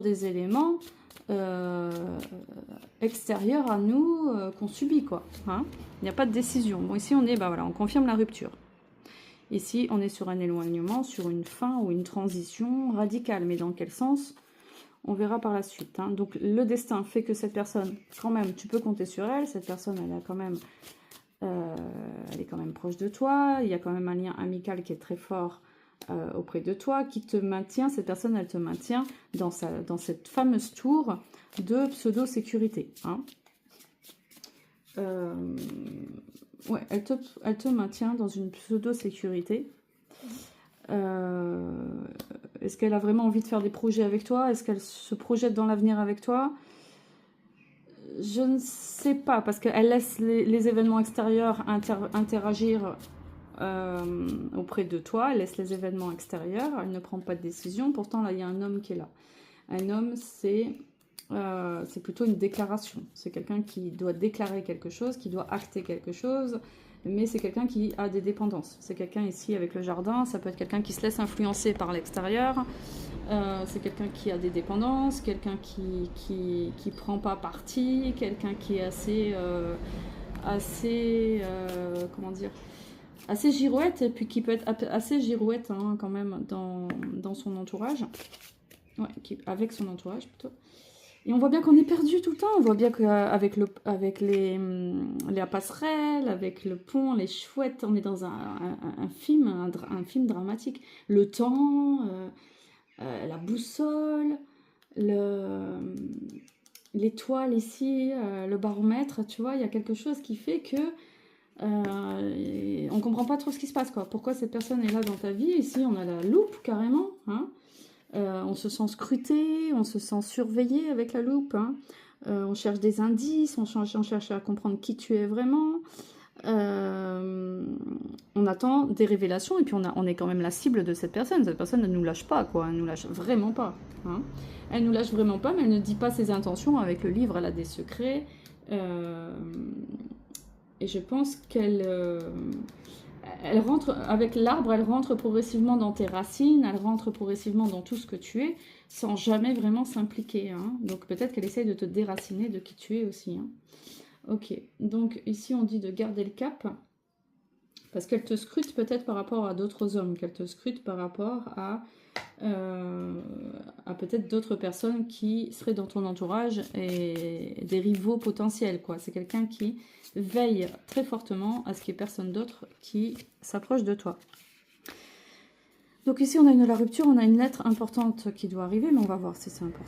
des éléments extérieurs à nous qu'on subit, quoi. Hein, il n'y a pas de décision. Bon, ici, on est, bah voilà, on confirme la rupture. Ici, on est sur un éloignement, sur une fin ou une transition radicale. Mais dans quel sens? On verra par la suite. Hein. Donc, le destin fait que cette personne, quand même, tu peux compter sur elle. Cette personne, elle est quand même proche de toi. Il y a quand même un lien amical qui est très fort auprès de toi, qui te maintient. Cette personne, elle te maintient dans cette fameuse tour de pseudo-sécurité. Hein. Ouais, elle te maintient dans une pseudo-sécurité. Est-ce qu'elle a vraiment envie de faire des projets avec toi? Est-ce qu'elle se projette dans l'avenir avec toi? Je ne sais pas, parce qu'elle laisse les événements extérieurs interagir auprès de toi. Elle laisse les événements extérieurs, elle ne prend pas de décision. Pourtant, là, il y a un homme qui est là. Un homme, c'est plutôt une déclaration. C'est quelqu'un qui doit déclarer quelque chose, qui doit acter quelque chose, mais c'est quelqu'un qui a des dépendances. C'est quelqu'un ici avec le jardin, ça peut être quelqu'un qui se laisse influencer par l'extérieur, c'est quelqu'un qui a des dépendances, quelqu'un qui prend pas parti, quelqu'un qui est comment dire, assez girouette, et puis qui peut être assez girouette hein, quand même dans son entourage, ouais, avec son entourage plutôt. Et on voit bien qu'on est perdu tout le temps. On voit bien qu'avec la passerelle, avec le pont, les chouettes, on est dans un film dramatique. Le temps, la boussole, l'étoile ici, le baromètre, tu vois, il y a quelque chose qui fait que on comprend pas trop ce qui se passe, quoi. Pourquoi cette personne est là dans ta vie? Ici, on a la loupe carrément, hein. On se sent scruté, on se sent surveillé avec la loupe. Hein. On cherche des indices, on cherche à comprendre qui tu es vraiment. On attend des révélations et puis on est quand même la cible de cette personne. Cette personne ne nous lâche pas, quoi. Elle nous lâche vraiment pas. Hein. Elle nous lâche vraiment pas, mais elle ne dit pas ses intentions. Avec le livre, elle a des secrets. Et je pense qu'elle... elle rentre, avec l'arbre, elle rentre progressivement dans tes racines, elle rentre progressivement dans tout ce que tu es, sans jamais vraiment s'impliquer. Hein. Donc peut-être qu'elle essaye de te déraciner de qui tu es aussi. Hein. Ok, donc ici on dit de garder le cap, parce qu'elle te scrute peut-être par rapport à d'autres hommes, qu'elle te scrute par rapport à peut-être d'autres personnes qui seraient dans ton entourage et des rivaux potentiels, quoi. C'est quelqu'un qui veille très fortement à ce qu'il n'y ait personne d'autre qui s'approche de toi. Donc ici, on a la rupture, on a une lettre importante qui doit arriver, mais on va voir si c'est important.